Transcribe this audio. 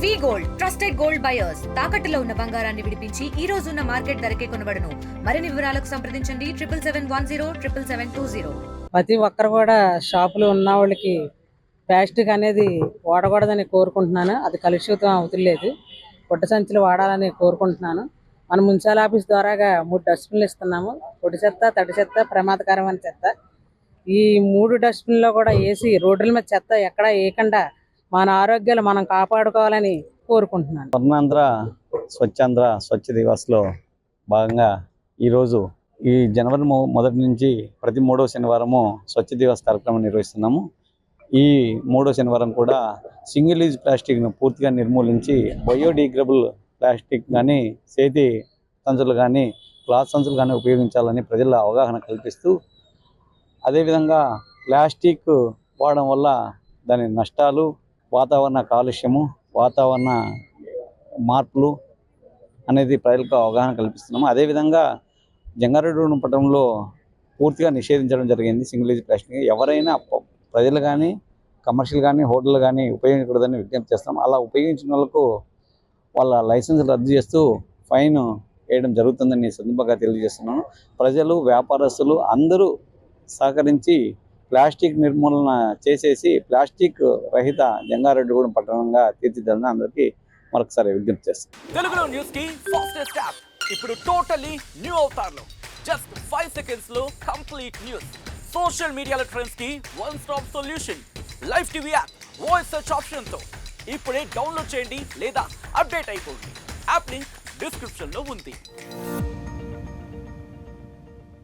వి gold trusted gold buyers తాకట్టులో ఉన్న బంగారాన్ని విడిపించి ఈ రోజు ఉన్న మార్కెట్ ధరకే కొనబడును. మరిన్ని వివరాలకు సంప్రదించండి 7771077720. ప్రతి ఒక్కరు కూడా షాపులు ఉన్న వాళ్ళకి ప్లాస్టిక్ అనేది వాడకూడదని కోరుకుంటున్నాను. అది కలుషితం అవుతులేదు. పొట్ట సంచులు వాడాలని కోరుకుంటున్నాను. మన మున్సిపల్ ఆఫీస్ ద్వారాగా 3 డస్ట్బిన్లు ఇస్తున్నాము. పొడి చెత్త, తడి చెత్త, ప్రమాదకరమైన చెత్త. ఈ 3 డస్ట్బిన్లో కూడా వేసి రోడ్ల మీద చెత్త ఎక్కడ వేయకుండా మన ఆరోగ్యాలు మనం కాపాడుకోవాలని కోరుకుంటున్నాను. స్వర్ణాంధ్ర స్వచ్ఛాంధ్ర స్వచ్ఛ దివస్లో భాగంగా ఈరోజు ఈ జనవరి మొదటి నుంచి ప్రతి 3వ శనివారము స్వచ్ఛ దివస్ కార్యక్రమం నిర్వహిస్తున్నాము. ఈ 3వ శనివారం కూడా సింగిల్ యూజ్ ప్లాస్టిక్ను పూర్తిగా నిర్మూలించి బయోడిగ్రేడబుల్ ప్లాస్టిక్ కానీ, చేతి సంచులు కానీ, క్లాత్ సంచులు కానీ ఉపయోగించాలని ప్రజల అవగాహన కల్పిస్తూ, అదేవిధంగా ప్లాస్టిక్ వాడడం వల్ల దాని నష్టాలు, వాతావరణ కాలుష్యము, వాతావరణ మార్పులు అనేది ప్రజలకు అవగాహన కల్పిస్తున్నాము. అదేవిధంగా జంగారెడ్డి పట్టణంలో పూర్తిగా నిషేధించడం జరిగింది సింగిల్ యూజ్ ప్లాస్టిక్. ఎవరైనా ప్రజలు కానీ, కమర్షియల్ కానీ, హోటళ్ళు కానీ ఉపయోగించకూడదని విజ్ఞప్తి చేస్తున్నాం. అలా ఉపయోగించిన వాళ్ళకు వాళ్ళ లైసెన్స్ రద్దు చేస్తూ ఫైన్ వేయడం జరుగుతుందని సందర్భంగా తెలియజేస్తున్నాను. ప్రజలు, వ్యాపారస్తులు అందరూ సహకరించి ప్లాస్టిక్ నిర్మూలన చేసేసి ప్లాస్టిక్ రహిత జంగారెడ్డిగూడెం పట్టణంగా తీర్చిదిద్దాలని అందరికీ మరొకసారి విజ్ఞప్తి చేస్తాను. తెలుగులో న్యూస్ కి ఫాస్టెస్ట్ యాప్ ఇప్పుడు టోటల్లీ న్యూ అవతార్లో జస్ట్ 5 seconds లో కంప్లీట్ న్యూస్. సోషల్ మీడియాలో ట్రెండ్స్ కి one stop solution. Live TV app voice search option తో ఇప్పుడే డౌన్లోడ్ చేయండి లేదా అప్డేట్ అయిపోండి. యాప్ లింక్ డిస్క్రిప్షన్ లో ఉంది.